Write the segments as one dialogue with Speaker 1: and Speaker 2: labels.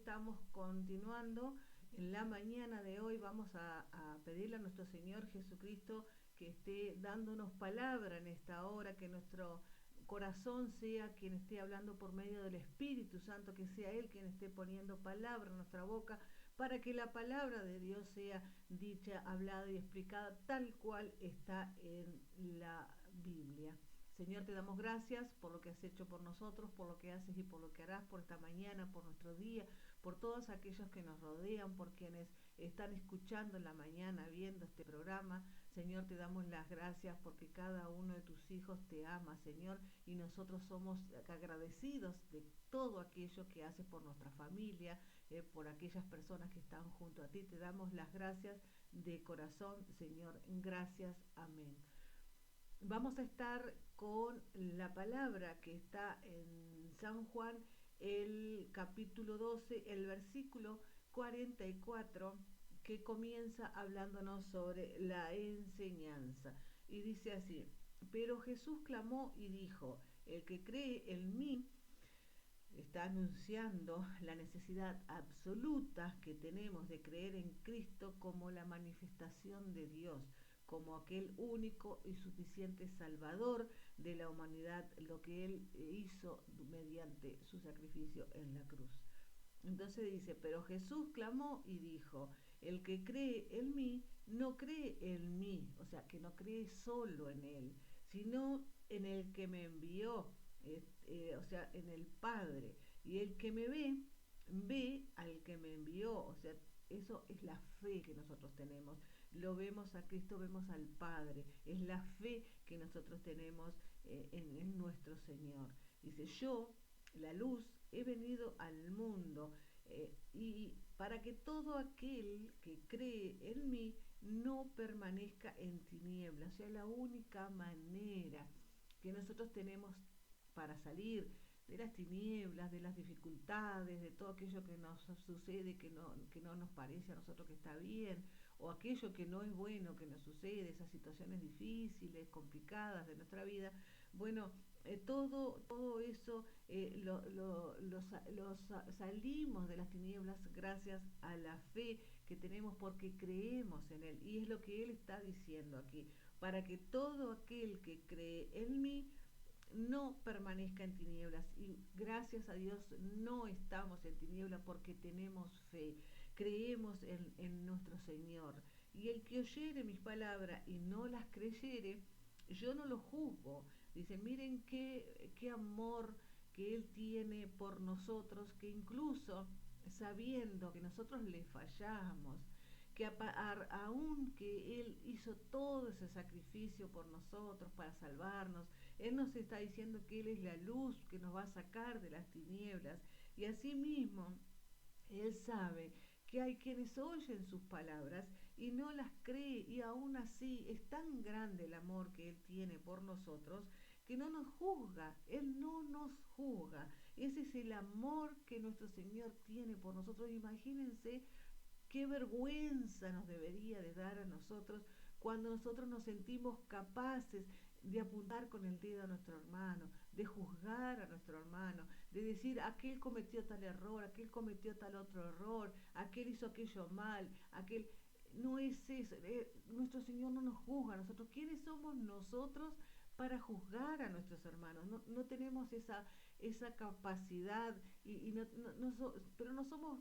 Speaker 1: estamos continuando. En la mañana de hoy vamos a pedirle a nuestro Señor Jesucristo que esté dándonos palabra en esta hora, que nuestro corazón sea quien esté hablando por medio del Espíritu Santo, que sea Él quien esté poniendo palabra en nuestra boca, para que la palabra de Dios sea dicha, hablada y explicada tal cual está en la Biblia. Señor, te damos gracias por lo que has hecho por nosotros, por lo que haces y por lo que harás por esta mañana, por nuestro día, por todos aquellos que nos rodean, por quienes están escuchando en la mañana, viendo este programa. Señor, te damos las gracias porque cada uno de tus hijos te ama, Señor, y nosotros somos agradecidos de todo aquello que haces por nuestra familia, por aquellas personas que están junto a ti. Te damos las gracias de corazón, Señor. Gracias. Amén. Vamos a estar con la palabra que está en San Juan, el capítulo 12, el versículo 44, que comienza hablándonos sobre la enseñanza. Y dice así: pero Jesús clamó y dijo, el que cree en mí, está anunciando la necesidad absoluta que tenemos de creer en Cristo como la manifestación de Dios, como aquel único y suficiente Salvador de la humanidad, lo que Él hizo mediante su sacrificio en la cruz. Entonces dice, pero Jesús clamó y dijo, el que cree en mí, no cree en mí, o sea, que no cree solo en Él, sino en el que me envió, o sea, en el Padre. Y el que me ve, ve al que me envió, o sea, eso es la fe que nosotros tenemos. Lo vemos a Cristo, vemos al Padre. Es la fe que nosotros tenemos en nuestro Señor. Dice, yo, la luz, he venido al mundo y para que todo aquel que cree en mí no permanezca en tinieblas. O sea, la única manera que nosotros tenemos para salir de las tinieblas, de las dificultades, de todo aquello que nos sucede, que no nos parece a nosotros que está bien, o aquello que no es bueno que nos sucede, esas situaciones difíciles, complicadas de nuestra vida. Bueno, todo eso salimos de las tinieblas gracias a la fe que tenemos porque creemos en Él. Y es lo que Él está diciendo aquí, para que todo aquel que cree en mí no permanezca en tinieblas. Y gracias a Dios no estamos en tinieblas porque tenemos fe, creemos en nuestro Señor. Y el que oyere mis palabras y no las creyere, yo no lo juzgo. Dice, miren qué amor que Él tiene por nosotros, que incluso sabiendo que nosotros le fallamos, que aún que Él hizo todo ese sacrificio por nosotros para salvarnos, Él nos está diciendo que Él es la luz que nos va a sacar de las tinieblas. Y asimismo, Él sabe que hay quienes oyen sus palabras y no las cree, y aún así es tan grande el amor que Él tiene por nosotros que no nos juzga. Él no nos juzga. Ese es el amor que nuestro Señor tiene por nosotros. Imagínense qué vergüenza nos debería de dar a nosotros cuando nosotros nos sentimos capaces de apuntar con el dedo a nuestro hermano, de juzgar a nuestro hermano, de decir aquel cometió tal error, aquel cometió tal otro error, aquel hizo aquello mal, aquel... No es eso, nuestro Señor no nos juzga a nosotros. ¿Quiénes somos nosotros para juzgar a nuestros hermanos? No tenemos esa capacidad, pero no somos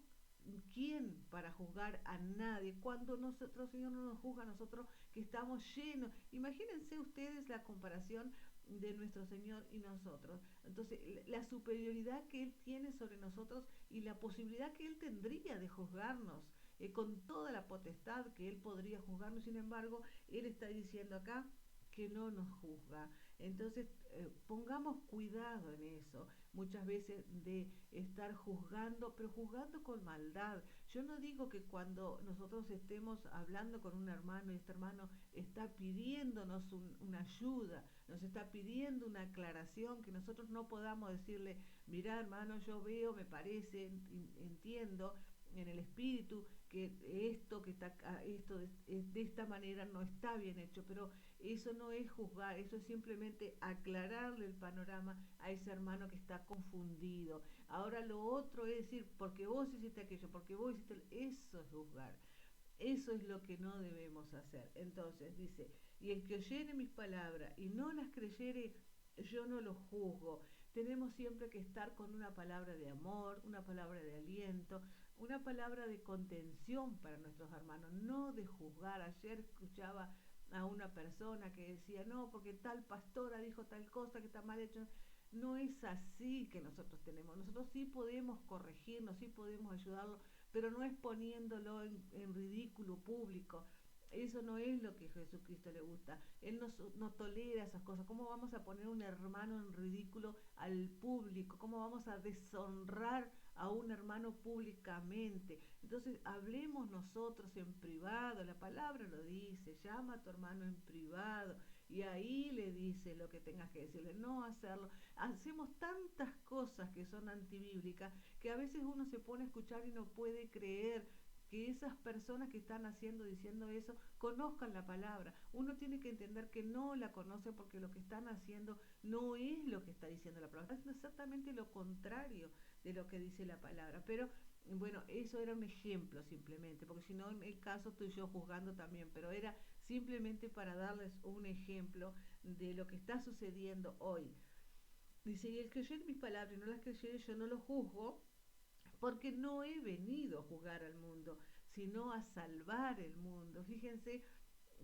Speaker 1: quién para juzgar a nadie cuando nuestro Señor no nos juzga a nosotros que estamos llenos. Imagínense ustedes la comparación de nuestro Señor y nosotros. Entonces, la superioridad que Él tiene sobre nosotros y la posibilidad que Él tendría de juzgarnos con toda la potestad que Él podría juzgarnos. Sin embargo, Él está diciendo acá que no nos juzga. Entonces, pongamos cuidado en eso, muchas veces de estar juzgando, pero juzgando con maldad. Yo no digo que cuando nosotros estemos hablando con un hermano y este hermano está pidiéndonos una ayuda, nos está pidiendo una aclaración, que nosotros no podamos decirle, mirá hermano, yo veo, me parece, entiendo en el espíritu que esto que está acá, de esta manera no está bien hecho, pero eso no es juzgar, eso es simplemente aclararle el panorama a ese hermano que está confundido. Ahora lo otro es decir, porque vos hiciste aquello, porque vos hiciste, eso es juzgar. Eso es lo que no debemos hacer. Entonces dice, y el que oyere mis palabras y no las creyere, yo no lo juzgo. Tenemos siempre que estar con una palabra de amor, una palabra de aliento, una palabra de contención para nuestros hermanos, no de juzgar. Ayer escuchaba a una persona que decía, no, porque tal pastora dijo tal cosa que está mal hecho. No es así que nosotros tenemos. Nosotros sí podemos corregirnos, sí podemos ayudarlo, pero no es poniéndolo en ridículo público. Eso no es lo que a Jesucristo le gusta. Él no tolera esas cosas. ¿Cómo vamos a poner un hermano en ridículo al público? ¿Cómo vamos a deshonrar a un hermano públicamente? Entonces hablemos nosotros en privado. La palabra lo dice. Llama a tu hermano en privado y ahí le dice lo que tengas que decirle. No hacerlo. Hacemos tantas cosas que son antibíblicas que a veces uno se pone a escuchar y no puede creer que esas personas que están diciendo eso, conozcan la palabra. Uno tiene que entender que no la conoce porque lo que están haciendo no es lo que está diciendo la palabra, es exactamente lo contrario de lo que dice la palabra. Pero bueno, eso era un ejemplo simplemente, porque si no, en el caso estoy yo juzgando también, pero era simplemente para darles un ejemplo de lo que está sucediendo hoy. Dice, y el que oyere mis palabras y no las creyere, yo no lo juzgo, porque no he venido a juzgar al mundo, sino a salvar el mundo. Fíjense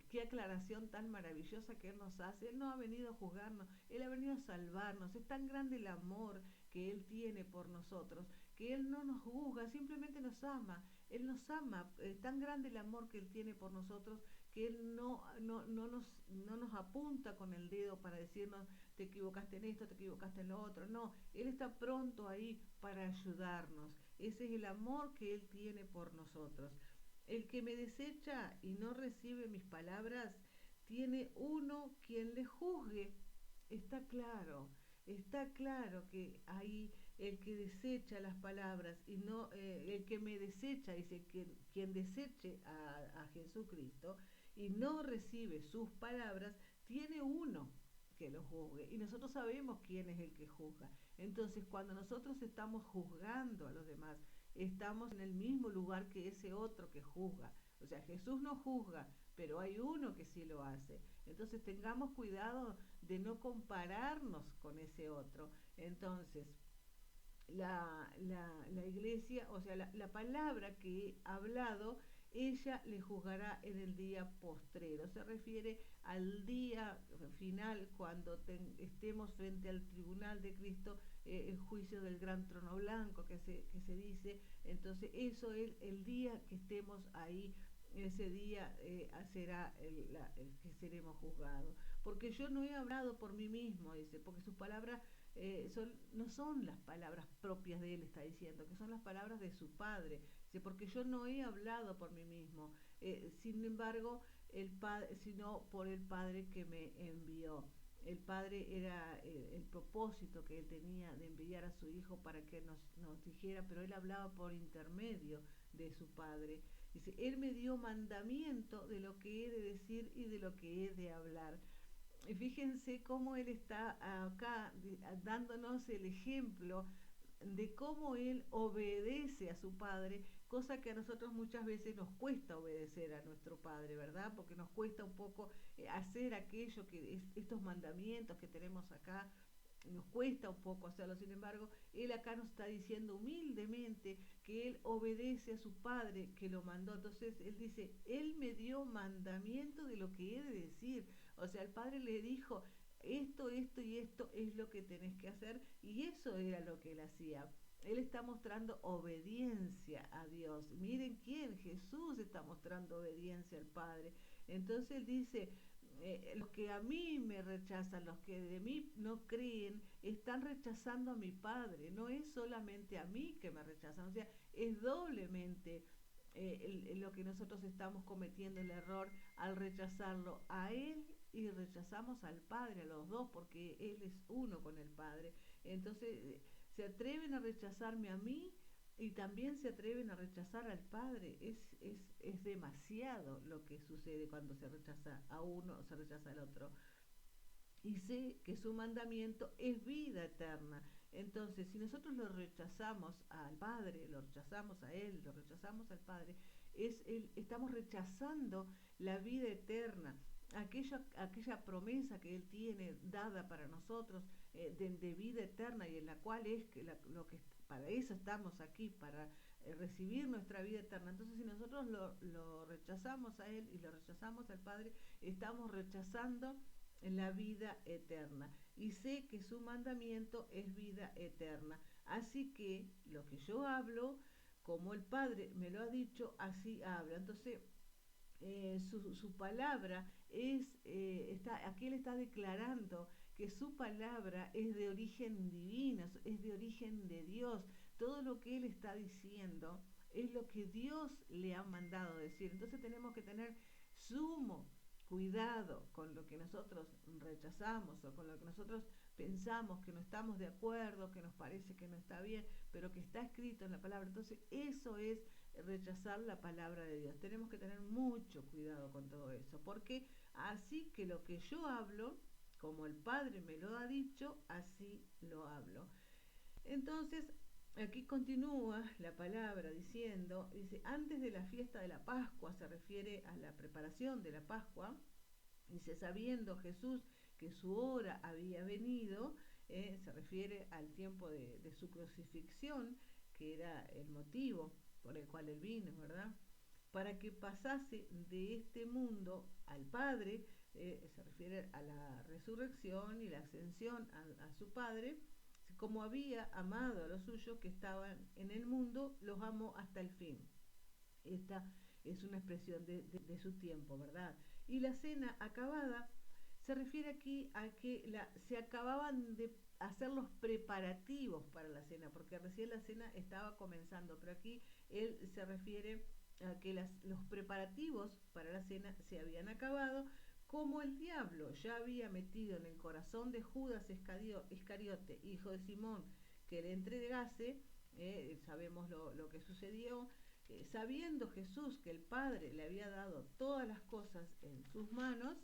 Speaker 1: qué aclaración tan maravillosa que Él nos hace. Él no ha venido a juzgarnos, Él ha venido a salvarnos. Es tan grande el amor que Él tiene por nosotros, que Él no nos juzga, simplemente nos ama. Él nos ama, es tan grande el amor que Él tiene por nosotros, que Él no nos apunta con el dedo para decirnos, te equivocaste en esto, te equivocaste en lo otro. No, Él está pronto ahí para ayudarnos. Ese es el amor que Él tiene por nosotros. El que me desecha y no recibe mis palabras, tiene uno quien le juzgue. Está claro que ahí el que desecha las palabras y no, el que me desecha, dice, quien deseche a Jesucristo y no recibe sus palabras, tiene uno que lo juzgue. Y nosotros sabemos quién es el que juzga. Entonces, cuando nosotros estamos juzgando a los demás, estamos en el mismo lugar que ese otro que juzga. O sea, Jesús no juzga, pero hay uno que sí lo hace. Entonces tengamos cuidado de no compararnos con ese otro. Entonces, la iglesia, o sea, la palabra que he hablado, ella le juzgará en el día postrero. Se refiere al día final cuando estemos frente al tribunal de Cristo, el juicio del gran trono blanco que se dice. Entonces eso es el día que estemos ahí. Ese día será el que seremos juzgados. Porque yo no he hablado por mí mismo, dice, porque sus palabras no son las palabras propias de él, está diciendo, que son las palabras de su padre. Dice, porque yo no he hablado por mí mismo, sin embargo, sino por el Padre que me envió. El Padre era el propósito que él tenía de enviar a su Hijo para que nos dijera, pero él hablaba por intermedio de su Padre. Dice, él me dio mandamiento de lo que he de decir y de lo que he de hablar. Fíjense cómo él está acá dándonos el ejemplo de cómo él obedece a su padre, cosa que a nosotros muchas veces nos cuesta obedecer a nuestro padre, ¿verdad? Porque nos cuesta un poco hacer aquello que estos mandamientos que tenemos acá, nos cuesta un poco hacerlo. Sin embargo, él acá nos está diciendo humildemente que él obedece a su padre que lo mandó. Entonces él dice, él me dio mandamiento de lo que he de decir. O sea, el padre le dijo, esto y esto es lo que tenés que hacer, y eso era lo que él hacía. Él está mostrando obediencia a Dios. Miren quién, Jesús está mostrando obediencia al Padre. Entonces él dice, los que a mí me rechazan, los que de mí no creen, están rechazando a mi Padre. No es solamente a mí que me rechazan, o sea, es doblemente lo que nosotros estamos cometiendo el error al rechazarlo a Él y rechazamos al Padre, a los dos, porque Él es uno con el Padre. Entonces, se atreven a rechazarme a mí y también se atreven a rechazar al Padre. Es demasiado lo que sucede cuando se rechaza a uno o se rechaza al otro. Y sé que su mandamiento es vida eterna. Entonces, si nosotros lo rechazamos al Padre, lo rechazamos a Él, lo rechazamos al Padre, estamos rechazando la vida eterna, aquella promesa que Él tiene dada para nosotros, de vida eterna, y en la cual es que lo que para eso estamos aquí, para recibir nuestra vida eterna. Entonces, si nosotros lo rechazamos a Él y lo rechazamos al Padre, estamos rechazando la vida eterna. Y sé que su mandamiento es vida eterna. Así que lo que yo hablo, como el Padre me lo ha dicho, así habla. Entonces, su palabra aquí él está declarando que su palabra es de origen divino, es de origen de Dios. Todo lo que él está diciendo es lo que Dios le ha mandado decir. Entonces tenemos que tener sumo cuidado con lo que nosotros rechazamos o con lo que nosotros pensamos que no estamos de acuerdo, que nos parece que no está bien, pero que está escrito en la palabra. Entonces eso es rechazar la palabra de Dios. Tenemos que tener mucho cuidado con todo eso, porque así que lo que yo hablo, como el Padre me lo ha dicho, así lo hablo. Entonces, aquí continúa la palabra diciendo, dice, antes de la fiesta de la Pascua, se refiere a la preparación de la Pascua, dice, sabiendo Jesús que su hora había venido, se refiere al tiempo de su crucifixión, que era el motivo por el cual él vino, ¿verdad? Para que pasase de este mundo al Padre, se refiere a la resurrección y la ascensión a su Padre, como había amado a los suyos que estaban en el mundo, los amó hasta el fin. Esta es una expresión de su tiempo, ¿verdad? Y la cena acabada se refiere aquí a que se acababan de hacer los preparativos para la cena, porque recién la cena estaba comenzando, pero aquí él se refiere a que los preparativos para la cena se habían acabado, como el diablo ya había metido en el corazón de Judas Iscariote, hijo de Simón, que le entregase. Sabemos lo que sucedió. Sabiendo Jesús que el Padre le había dado todas las cosas en sus manos,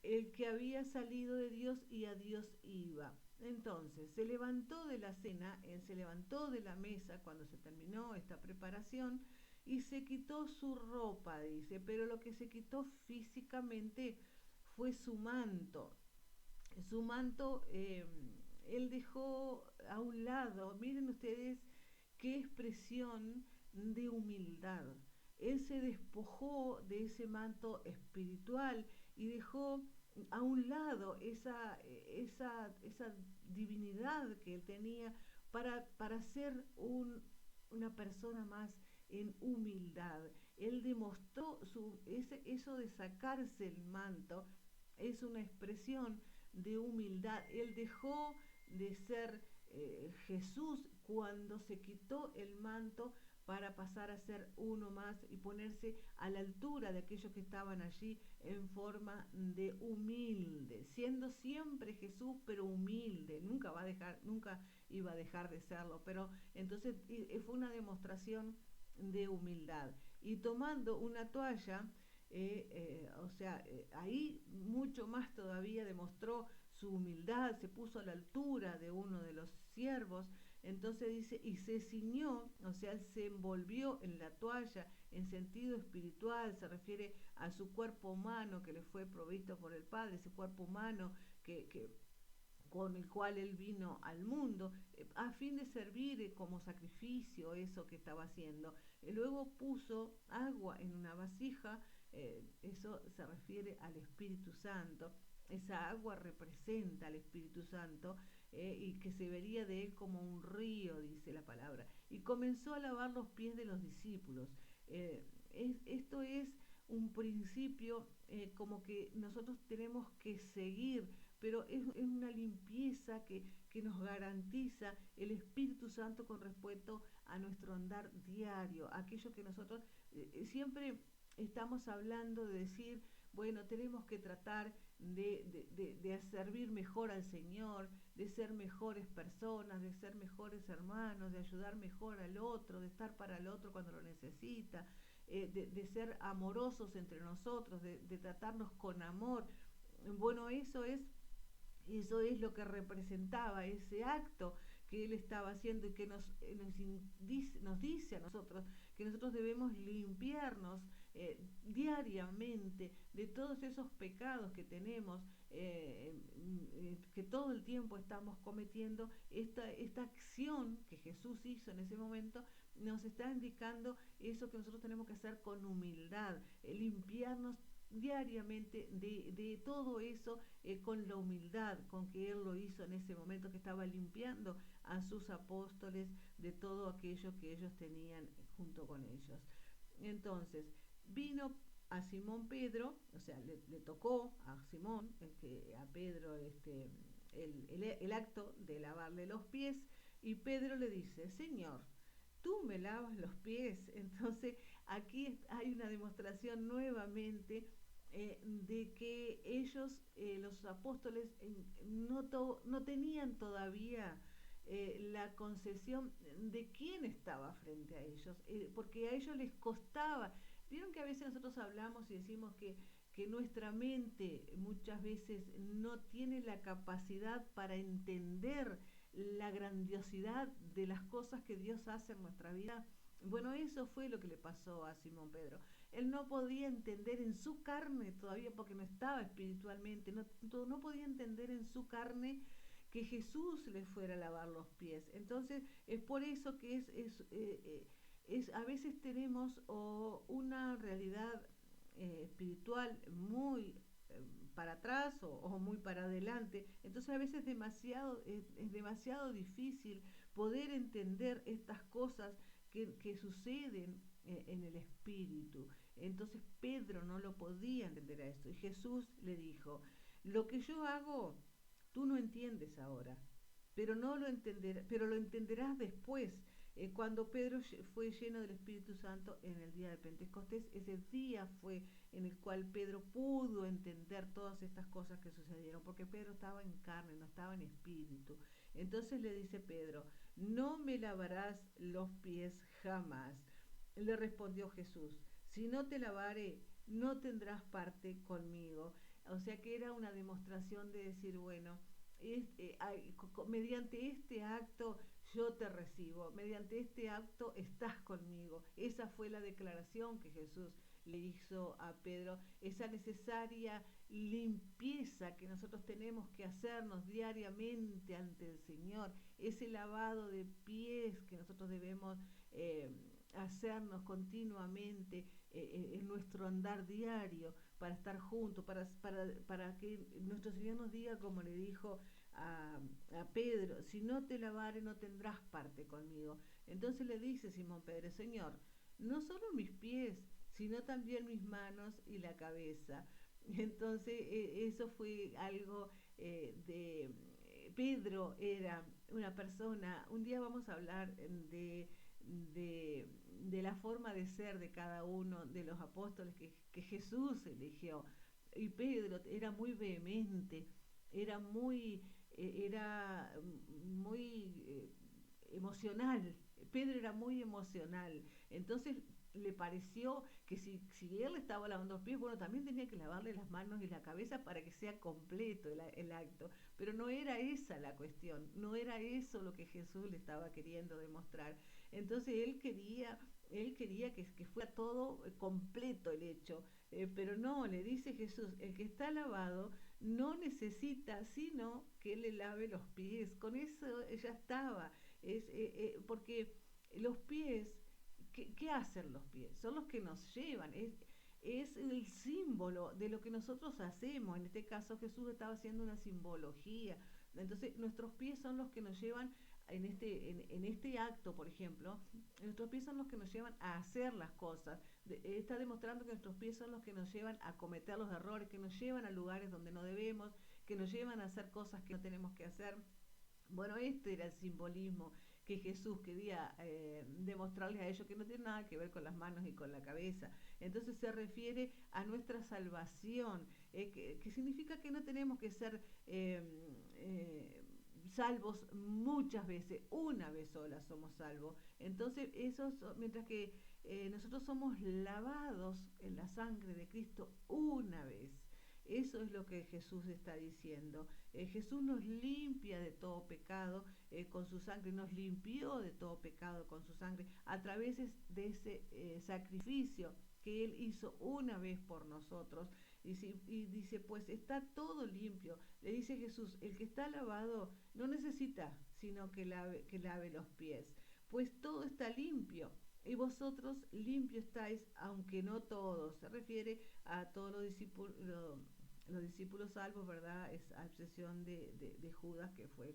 Speaker 1: el que había salido de Dios y a Dios iba. Entonces se levantó de la cena, se levantó de la mesa cuando se terminó esta preparación y se quitó su ropa, dice, pero lo que se quitó físicamente fue su manto. Su manto, él dejó a un lado. Miren ustedes qué expresión de humildad. Él se despojó de ese manto espiritual y dejó a un lado esa divinidad que él tenía para ser una persona más en humildad. Él demostró eso de sacarse el manto, es una expresión de humildad. Él dejó de ser Jesús cuando se quitó el manto para pasar a ser uno más y ponerse a la altura de aquellos que estaban allí en forma de humilde, siendo siempre Jesús, pero humilde. Nunca iba a dejar de serlo, pero entonces fue una demostración de humildad. Y tomando una toalla, ahí mucho más todavía demostró su humildad, se puso a la altura de uno de los siervos. Entonces dice, y se ciñó, o sea, él se envolvió en la toalla en sentido espiritual, se refiere a su cuerpo humano que le fue provisto por el Padre, ese cuerpo humano con el cual él vino al mundo, a fin de servir como sacrificio eso que estaba haciendo. Luego puso agua en una vasija, eso se refiere al Espíritu Santo. Esa agua representa al Espíritu Santo, y que se vería de él como un río, dice la palabra. Y comenzó a lavar los pies de los discípulos. Esto es un principio, como que nosotros tenemos que seguir, pero es una limpieza que nos garantiza el Espíritu Santo con respecto a nuestro andar diario, aquello que nosotros siempre estamos hablando de decir, bueno, tenemos que tratar de servir mejor al Señor, de ser mejores personas, de ser mejores hermanos, de ayudar mejor al otro, de estar para el otro cuando lo necesita, de ser amorosos entre nosotros, de tratarnos con amor. Bueno, eso es lo que representaba ese acto que él estaba haciendo y que nos dice a nosotros que nosotros debemos limpiarnos diariamente de todos esos pecados que tenemos, que todo el tiempo estamos cometiendo. Esta acción que Jesús hizo en ese momento nos está indicando eso que nosotros tenemos que hacer con humildad, limpiarnos diariamente de todo eso, con la humildad con que Él lo hizo en ese momento, que estaba limpiando a sus apóstoles de todo aquello que ellos tenían junto con ellos. Entonces, vino a Simón Pedro, o sea, le tocó a Simón, a Pedro, el acto de lavarle los pies, y Pedro le dice: Señor, tú me lavas los pies. Entonces aquí hay una demostración nuevamente de que ellos, los apóstoles, no tenían todavía la concesión de quién estaba frente a ellos, porque a ellos les costaba. Vieron que a veces nosotros hablamos y decimos que nuestra mente muchas veces no tiene la capacidad para entender la grandiosidad de las cosas que Dios hace en nuestra vida. Bueno, eso fue lo que le pasó a Simón Pedro. Él no podía entender en su carne todavía, porque no estaba espiritualmente, no podía entender en su carne que Jesús le fuera a lavar los pies. Entonces es por eso que a veces tenemos una realidad espiritual muy para atrás o muy para adelante. Entonces a veces es demasiado difícil poder entender estas cosas que suceden en el espíritu. Entonces Pedro no lo podía entender a esto. Y Jesús le dijo: lo que yo hago, tú no entiendes ahora, pero lo entenderás después. Cuando Pedro fue lleno del Espíritu Santo en el día de Pentecostés, ese día fue en el cual Pedro pudo entender todas estas cosas que sucedieron, porque Pedro estaba en carne, no estaba en espíritu. Entonces le dice Pedro: no me lavarás los pies jamás. Le respondió Jesús: si no te lavare, no tendrás parte conmigo. O sea que era una demostración de decir, bueno, mediante este acto yo te recibo, mediante este acto estás conmigo. Esa fue la declaración que Jesús le hizo a Pedro, esa necesaria limpieza que nosotros tenemos que hacernos diariamente ante el Señor, ese lavado de pies que nosotros debemos hacernos continuamente en nuestro andar diario, para estar juntos, para que nuestro Señor nos diga, como le dijo a Pedro: si no te lavare, no tendrás parte conmigo. Entonces le dice Simón Pedro: Señor, no solo mis pies, sino también mis manos y la cabeza. Entonces eso fue algo de Pedro. Era una persona. Un día vamos a hablar de la forma de ser de cada uno de los apóstoles que Jesús eligió. Y Pedro era muy vehemente, era muy emocional. Pedro era muy emocional. Entonces le pareció que si él estaba lavando los pies, bueno, también tenía que lavarle las manos y la cabeza para que sea completo el acto. Pero no era esa la cuestión, no era eso lo que Jesús le estaba queriendo demostrar. Entonces él quería que fuera todo completo el hecho. Pero no, le dice Jesús: el que está lavado no necesita sino que le lave los pies. Con eso ya estaba. Porque los pies, ¿qué hacen los pies? Son los que nos llevan. Es el símbolo de lo que nosotros hacemos. En este caso Jesús estaba haciendo una simbología. Entonces nuestros pies son los que nos llevan en este acto, por ejemplo. Nuestros pies son los que nos llevan a hacer las cosas. Está demostrando que nuestros pies son los que nos llevan a cometer los errores, que nos llevan a lugares donde no debemos, que nos llevan a hacer cosas que no tenemos que hacer. Bueno, este era el simbolismo que Jesús quería demostrarles a ellos que no tiene nada que ver con las manos y con la cabeza. Entonces se refiere a nuestra salvación, que significa que no tenemos que ser salvos muchas veces, una vez sola somos salvos. Entonces, mientras que nosotros somos lavados en la sangre de Cristo una vez. Eso es lo que Jesús está diciendo. Jesús nos limpia de todo pecado con su sangre, nos limpió de todo pecado con su sangre a través de ese sacrificio que Él hizo una vez por nosotros. Y dice, pues está todo limpio. Le dice Jesús, el que está lavado no necesita sino que lave los pies, pues todo está limpio. Y vosotros limpios estáis, aunque no todos. Se refiere a todos los discípulos salvos, ¿verdad? Es a excepción de Judas, que fue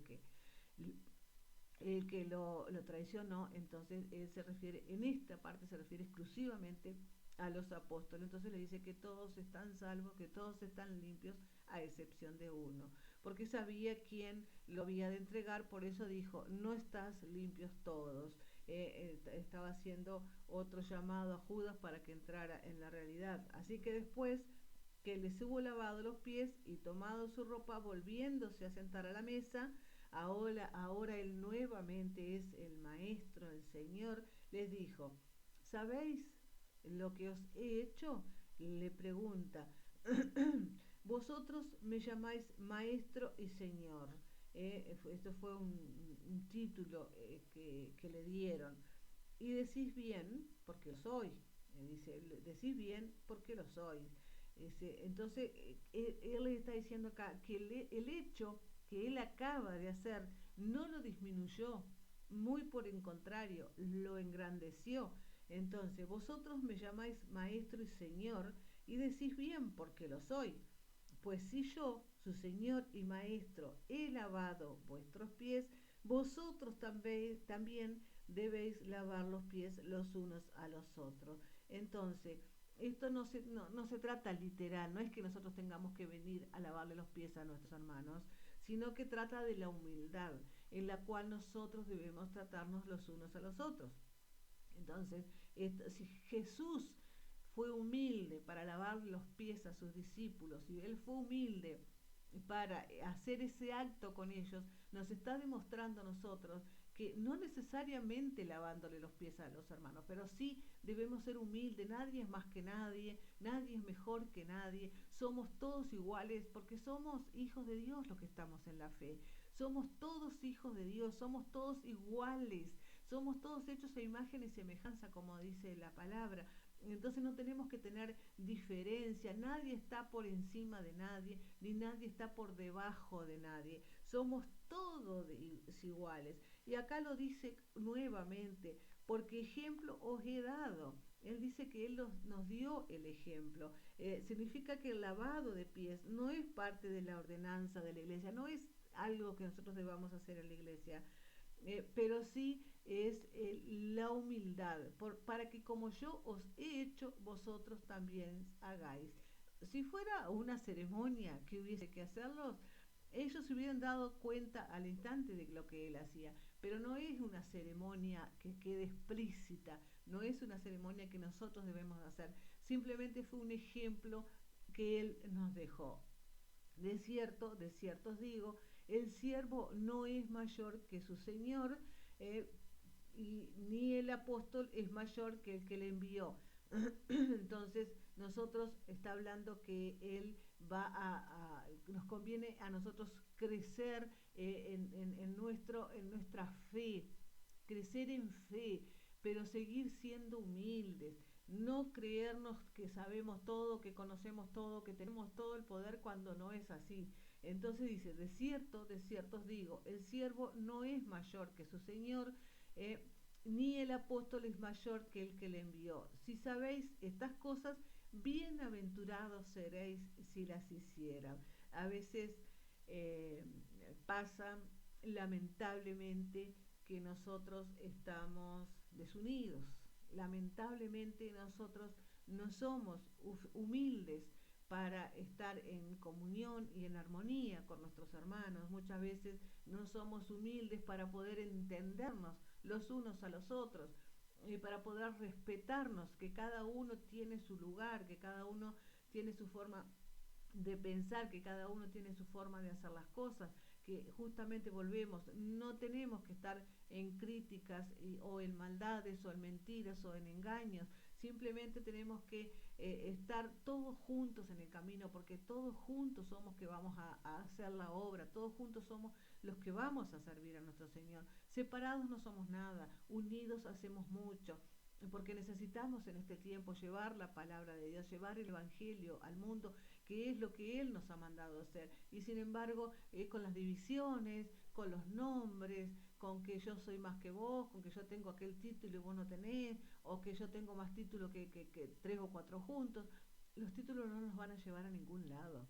Speaker 1: el que lo traicionó. Entonces él se refiere, en esta parte se refiere exclusivamente a los apóstoles. Entonces le dice que todos están salvos, que todos están limpios, a excepción de uno, porque sabía quién lo había de entregar. Por eso dijo, no estás limpios todos. Estaba haciendo otro llamado a Judas para que entrara en la realidad. Así que después que les hubo lavado los pies y tomado su ropa, volviéndose a sentar a la mesa, ahora él nuevamente es el maestro, el Señor, les dijo, ¿sabéis lo que os he hecho? Le pregunta. Vosotros me llamáis maestro y Señor. Esto fue un título que le dieron. Y decís bien porque lo soy. Dice, decís bien porque lo soy. Entonces, él le está diciendo acá que el hecho que él acaba de hacer no lo disminuyó, muy por el contrario, lo engrandeció. Entonces, vosotros me llamáis maestro y Señor y decís bien porque lo soy. Pues si yo, su Señor y Maestro, he lavado vuestros pies, vosotros también debéis lavar los pies los unos a los otros. Entonces, esto no se trata literal, no es que nosotros tengamos que venir a lavarle los pies a nuestros hermanos, sino que trata de la humildad en la cual nosotros debemos tratarnos los unos a los otros. Entonces, si Jesús fue humilde para lavar los pies a sus discípulos y él fue humilde para hacer ese acto con ellos, nos está demostrando a nosotros que no necesariamente lavándole los pies a los hermanos, pero sí debemos ser humildes. Nadie es más que nadie, nadie es mejor que nadie, somos todos iguales porque somos hijos de Dios los que estamos en la fe, somos todos hijos de Dios, somos todos iguales, somos todos hechos a imagen y semejanza, como dice la palabra. Entonces no tenemos que tener diferencia, nadie está por encima de nadie, ni nadie está por debajo de nadie, somos todos iguales. Y acá lo dice nuevamente, porque ejemplo os he dado. Él dice que Él nos dio el ejemplo. Significa que el lavado de pies no es parte de la ordenanza de la iglesia, no es algo que nosotros debamos hacer en la iglesia, pero sí es la humildad, para que como yo os he hecho, vosotros también hagáis. Si fuera una ceremonia que hubiese que hacerlos, ellos se hubieran dado cuenta al instante de lo que él hacía, pero no es una ceremonia que quede explícita, no es una ceremonia que nosotros debemos hacer, simplemente fue un ejemplo que él nos dejó. De cierto os digo, el siervo no es mayor que su señor, eh, ni el apóstol es mayor que el que le envió. Entonces, nosotros está hablando que él nos conviene a nosotros crecer en nuestra fe, crecer en fe, pero seguir siendo humildes, no creernos que sabemos todo, que conocemos todo, que tenemos todo el poder cuando no es así. Entonces dice, de cierto os digo, el siervo no es mayor que su señor, ni el apóstol es mayor que el que le envió. Si sabéis estas cosas, bienaventurados seréis si las hicieran. A veces pasa lamentablemente que nosotros estamos desunidos. Lamentablemente nosotros no somos humildes para estar en comunión y en armonía con nuestros hermanos. Muchas veces no somos humildes para poder entendernos los unos a los otros, para poder respetarnos, que cada uno tiene su lugar, que cada uno tiene su forma de pensar, que cada uno tiene su forma de hacer las cosas, que justamente volvemos, no tenemos que estar en críticas o en maldades o en mentiras o en engaños, simplemente tenemos que estar todos juntos en el camino, porque todos juntos somos que vamos a hacer la obra, todos juntos somos los que vamos a servir a nuestro Señor. Separados no somos nada, unidos hacemos mucho, porque necesitamos en este tiempo llevar la palabra de Dios, llevar el Evangelio al mundo, que es lo que Él nos ha mandado a hacer. Y sin embargo, con las divisiones, con los nombres, con que yo soy más que vos, con que yo tengo aquel título y vos no tenés, o que yo tengo más título que 3 o 4 juntos, los títulos no nos van a llevar a ningún lado.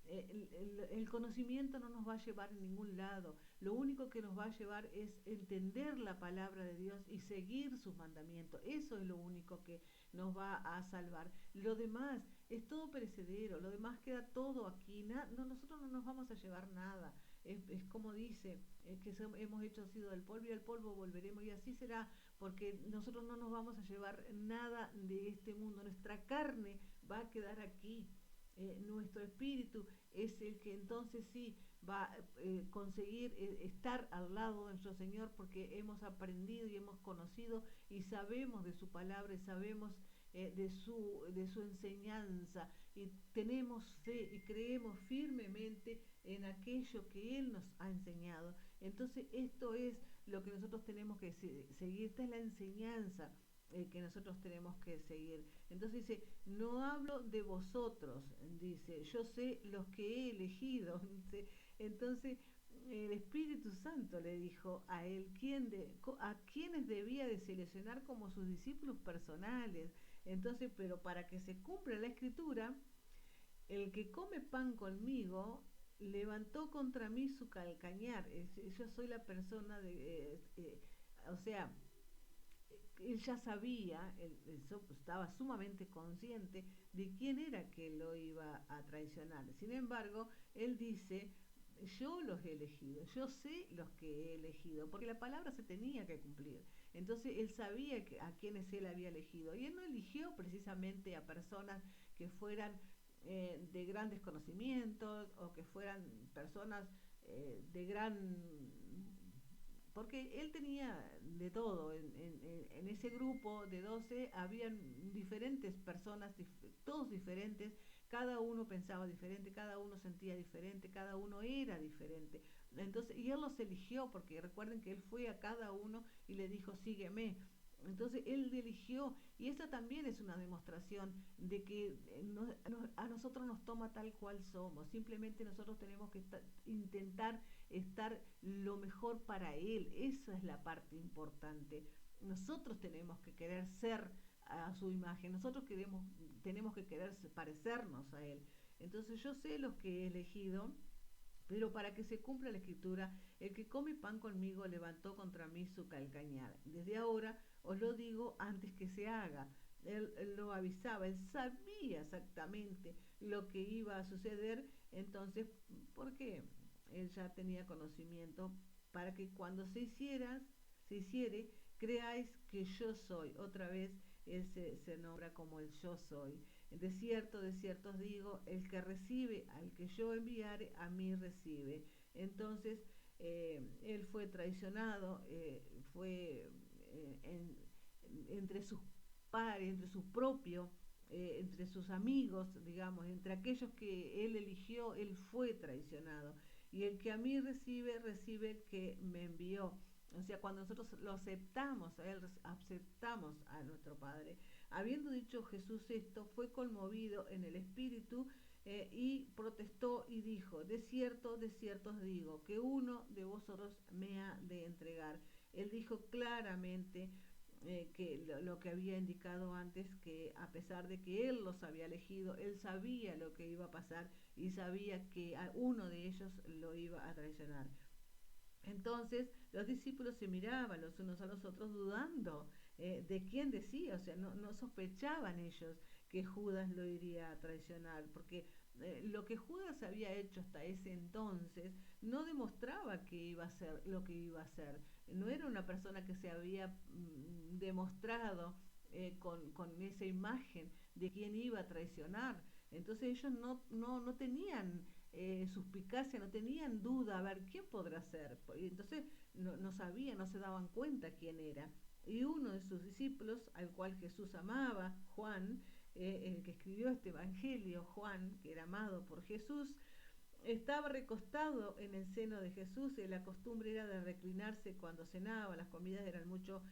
Speaker 1: El conocimiento no nos va a llevar a ningún lado. Lo único que nos va a llevar es entender la palabra de Dios y seguir sus mandamientos. Eso es lo único que nos va a salvar. Lo demás es todo perecedero, lo demás queda todo aquí. Nosotros no nos vamos a llevar nada. Es como dice, que hemos sido del polvo y al polvo volveremos, y así será, porque nosotros no nos vamos a llevar nada de este mundo. Nuestra carne va a quedar aquí. Nuestro espíritu es el que entonces sí va a conseguir estar al lado de nuestro Señor, porque hemos aprendido y hemos conocido y sabemos de su palabra y sabemos de su enseñanza, y tenemos fe y creemos firmemente en aquello que Él nos ha enseñado. Entonces esto es lo que nosotros tenemos que seguir, esta es la enseñanza que nosotros tenemos que seguir. Entonces dice, no hablo de vosotros, dice, yo sé los que he elegido. Entonces el Espíritu Santo le dijo a él a quienes debía de seleccionar como sus discípulos personales. Entonces, pero para que se cumpla la escritura, el que come pan conmigo levantó contra mí su calcañar. Yo soy la persona o sea, él ya sabía, él estaba sumamente consciente de quién era que lo iba a traicionar. Sin embargo, él dice, yo los he elegido, yo sé los que he elegido, porque la palabra se tenía que cumplir. Entonces él sabía a quienes él había elegido, y él no eligió precisamente a personas que fueran de grandes conocimientos o que fueran personas de gran, porque él tenía de todo. En ese grupo de 12 habían diferentes personas, todos diferentes, cada uno pensaba diferente, cada uno sentía diferente, cada uno era diferente. Entonces, y él los eligió, porque recuerden que él fue a cada uno y le dijo, sígueme. Entonces él eligió, y esa también es una demostración de que a nosotros nos toma tal cual somos. Simplemente nosotros tenemos que intentar estar lo mejor para él. Esa es la parte importante. Nosotros tenemos que querer ser a su imagen, nosotros tenemos que querer parecernos a él. Entonces yo sé los que he elegido, pero para que se cumpla la escritura, el que come pan conmigo levantó contra mí su calcañar. Desde ahora os lo digo antes que se haga. Él lo avisaba, él sabía exactamente lo que iba a suceder. Entonces, ¿por qué? Él ya tenía conocimiento, para que cuando se hiciere, creáis que yo soy. Otra vez él se nombra como el yo soy. De cierto os digo, el que recibe al que yo enviare, a mí recibe. Entonces, él fue traicionado, fue entre sus pares, entre sus propios, entre sus amigos, digamos, entre aquellos que él eligió, él fue traicionado. Y el que a mí recibe, recibe el que me envió. O sea, cuando nosotros lo aceptamos a él, aceptamos a nuestro Padre. Habiendo dicho Jesús esto, fue conmovido en el espíritu y protestó y dijo, de cierto os digo, que uno de vosotros me ha de entregar. Él dijo claramente que lo que había indicado antes, que a pesar de que él los había elegido, él sabía lo que iba a pasar y sabía que a uno de ellos lo iba a traicionar. Entonces los discípulos se miraban los unos a los otros dudando de quién decía, o sea, no sospechaban ellos que Judas lo iría a traicionar, porque lo que Judas había hecho hasta ese entonces no demostraba que iba a ser lo que iba a hacer. No era una persona que se había demostrado con esa imagen de quién iba a traicionar. Entonces ellos no tenían suspicacia, no tenían duda, a ver, ¿quién podrá ser? Y entonces no sabían, no se daban cuenta quién era. Y uno de sus discípulos, al cual Jesús amaba, Juan, el que escribió este evangelio, Juan, que era amado por Jesús, estaba recostado en el seno de Jesús y la costumbre era de reclinarse cuando cenaba, las comidas eran mucho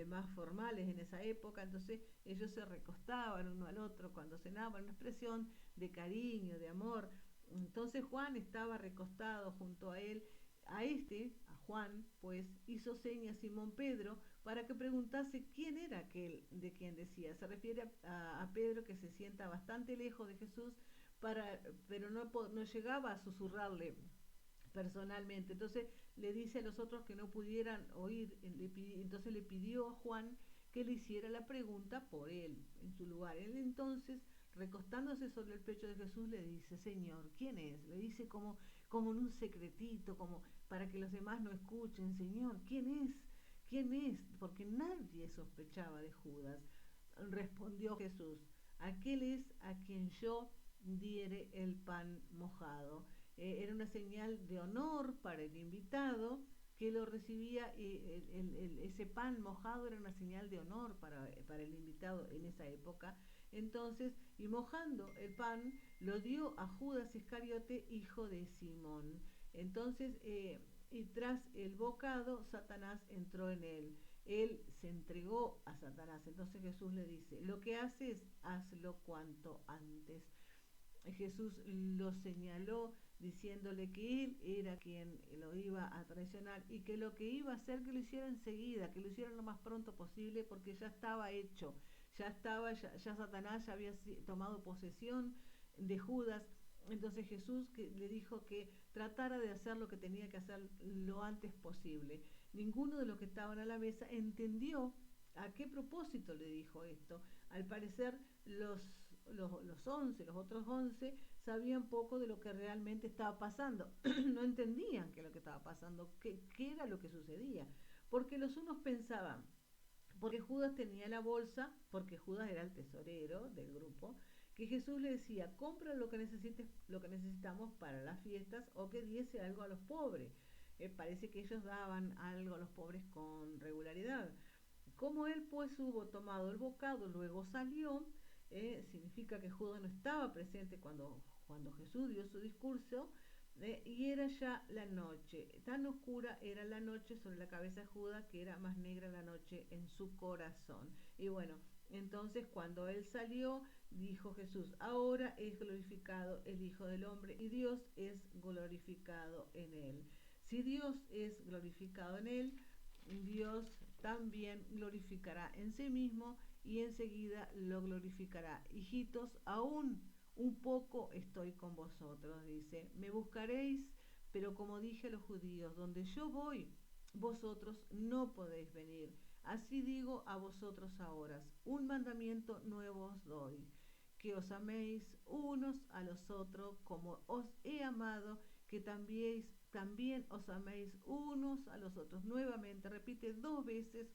Speaker 1: más formales en esa época, entonces ellos se recostaban uno al otro cuando cenaban, una expresión de cariño, de amor. Entonces Juan estaba recostado junto a él, a Juan, pues hizo señas a Simón Pedro para que preguntase quién era aquel de quien decía. Se refiere a Pedro, que se sienta bastante lejos de Jesús, pero no llegaba a susurrarle personalmente. Entonces le dice a los otros que no pudieran oír, entonces le pidió a Juan que le hiciera la pregunta por él, en su lugar. Él entonces, recostándose sobre el pecho de Jesús, le dice: Señor, ¿quién es? Le dice como en un secretito, como para que los demás no escuchen: Señor, ¿quién es? ¿Quién es? Porque nadie sospechaba de Judas. Respondió Jesús: aquel es a quien yo diere el pan mojado. Era una señal de honor para el invitado que lo recibía, ese pan mojado era una señal de honor para el invitado en esa época. Entonces, y mojando el pan, lo dio a Judas Iscariote, hijo de Simón. Entonces, y tras el bocado, Satanás entró en él. Él se entregó a Satanás. Entonces Jesús le dice: lo que haces, hazlo cuanto antes. Jesús lo señaló diciéndole que él era quien lo iba a traicionar y que lo que iba a hacer, que lo hiciera enseguida, que lo hiciera lo más pronto posible, porque ya estaba hecho, ya Satanás ya había tomado posesión de Judas. Entonces Jesús le dijo que tratara de hacer lo que tenía que hacer lo antes posible. Ninguno de los que estaban a la mesa entendió a qué propósito le dijo esto. Al parecer los otros 11, sabían poco de lo que realmente estaba pasando. No entendían qué es lo que estaba pasando, qué era lo que sucedía. Porque los unos pensaban, porque Judas tenía la bolsa, porque Judas era el tesorero del grupo, que Jesús le decía: compra lo que necesites, lo que necesitamos para las fiestas, o que diese algo a los pobres. Parece que ellos daban algo a los pobres con regularidad. Como él pues hubo tomado el bocado, luego salió, significa que Judas no estaba presente cuando Jesús dio su discurso, y era ya la noche. Tan oscura era la noche sobre la cabeza de Judas, que era más negra la noche en su corazón. Y bueno, entonces cuando él salió, dijo Jesús: ahora es glorificado el Hijo del Hombre y Dios es glorificado en él. Si Dios es glorificado en él, Dios también glorificará en sí mismo y enseguida lo glorificará. Hijitos, aún un poco estoy con vosotros, dice. Me buscaréis, pero como dije a los judíos: donde yo voy, vosotros no podéis venir. Así digo a vosotros ahora: un mandamiento nuevo os doy, que os améis unos a los otros como os he amado, que también os améis unos a los otros. Nuevamente repite 2 veces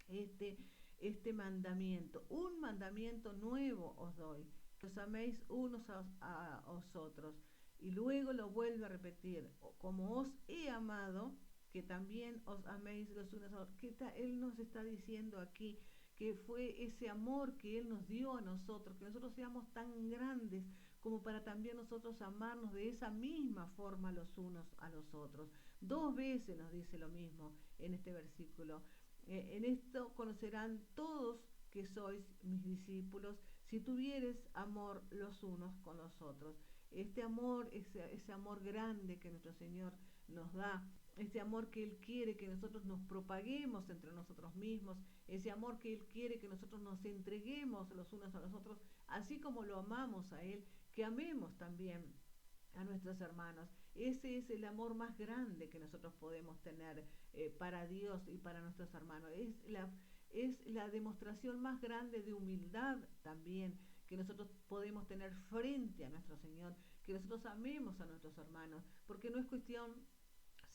Speaker 1: este, este mandamiento: un mandamiento nuevo os doy, que os améis unos a vosotros. Y luego lo vuelve a repetir: como os he amado, que también os améis los unos a otros. Él nos está diciendo aquí que fue ese amor que Él nos dio a nosotros, que nosotros seamos tan grandes como para también nosotros amarnos de esa misma forma los unos a los otros. 2 veces nos dice lo mismo en este versículo. En esto conocerán todos que sois mis discípulos, si tuvieres amor los unos con los otros. Este amor, ese amor grande que nuestro Señor nos da, ese amor que Él quiere que nosotros nos propaguemos entre nosotros mismos, ese amor que Él quiere que nosotros nos entreguemos los unos a los otros, así como lo amamos a Él, que amemos también a nuestros hermanos. Ese es el amor más grande que nosotros podemos tener para Dios y para nuestros hermanos. Es la demostración más grande de humildad también que nosotros podemos tener frente a nuestro Señor, que nosotros amemos a nuestros hermanos, porque no es cuestión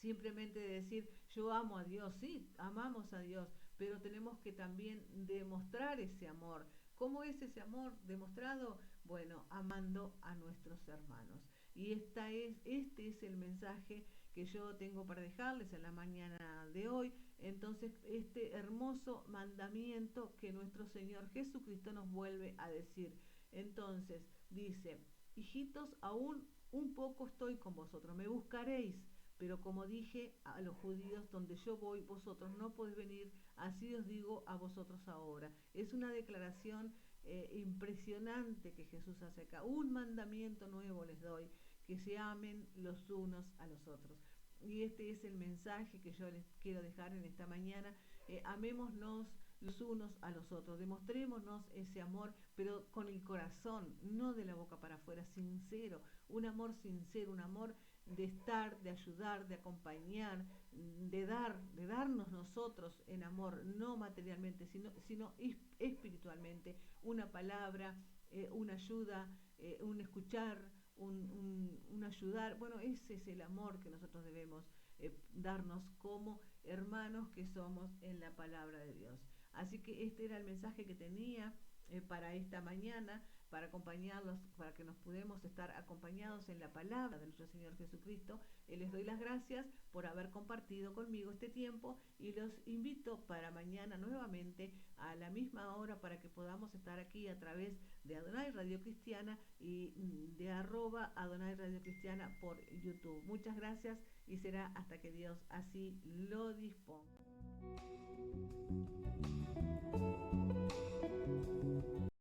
Speaker 1: simplemente de decir yo amo a Dios, sí, amamos a Dios, pero tenemos que también demostrar ese amor. ¿Cómo es ese amor demostrado? Bueno, amando a nuestros hermanos. Y este es el mensaje que yo tengo para dejarles en la mañana de hoy. Entonces, este hermoso mandamiento que nuestro Señor Jesucristo nos vuelve a decir. Entonces, dice, hijitos, aún un poco estoy con vosotros, me buscaréis, pero como dije a los judíos, donde yo voy, vosotros no podéis venir, así os digo a vosotros ahora. Es una declaración impresionante que Jesús hace acá. Un mandamiento nuevo les doy, que se amen los unos a los otros. Y este es el mensaje que yo les quiero dejar en esta mañana. Amémonos los unos a los otros, demostrémonos ese amor, pero con el corazón, no de la boca para afuera, sincero, un amor sincero, un amor de estar, de ayudar, de acompañar, de darnos nosotros en amor, no materialmente, sino espiritualmente, una palabra, una ayuda, un escuchar, un ayudar. Bueno, ese es el amor que nosotros debemos darnos como hermanos que somos en la palabra de Dios. Así que este era el mensaje que tenía para esta mañana, para acompañarlos, para que nos podamos estar acompañados en la palabra de nuestro Señor Jesucristo. Les doy las gracias por haber compartido conmigo este tiempo y los invito para mañana nuevamente a la misma hora para que podamos estar aquí a través de Adonai Radio Cristiana y de @Adonai Radio Cristiana por YouTube. Muchas gracias y será hasta que Dios así lo disponga.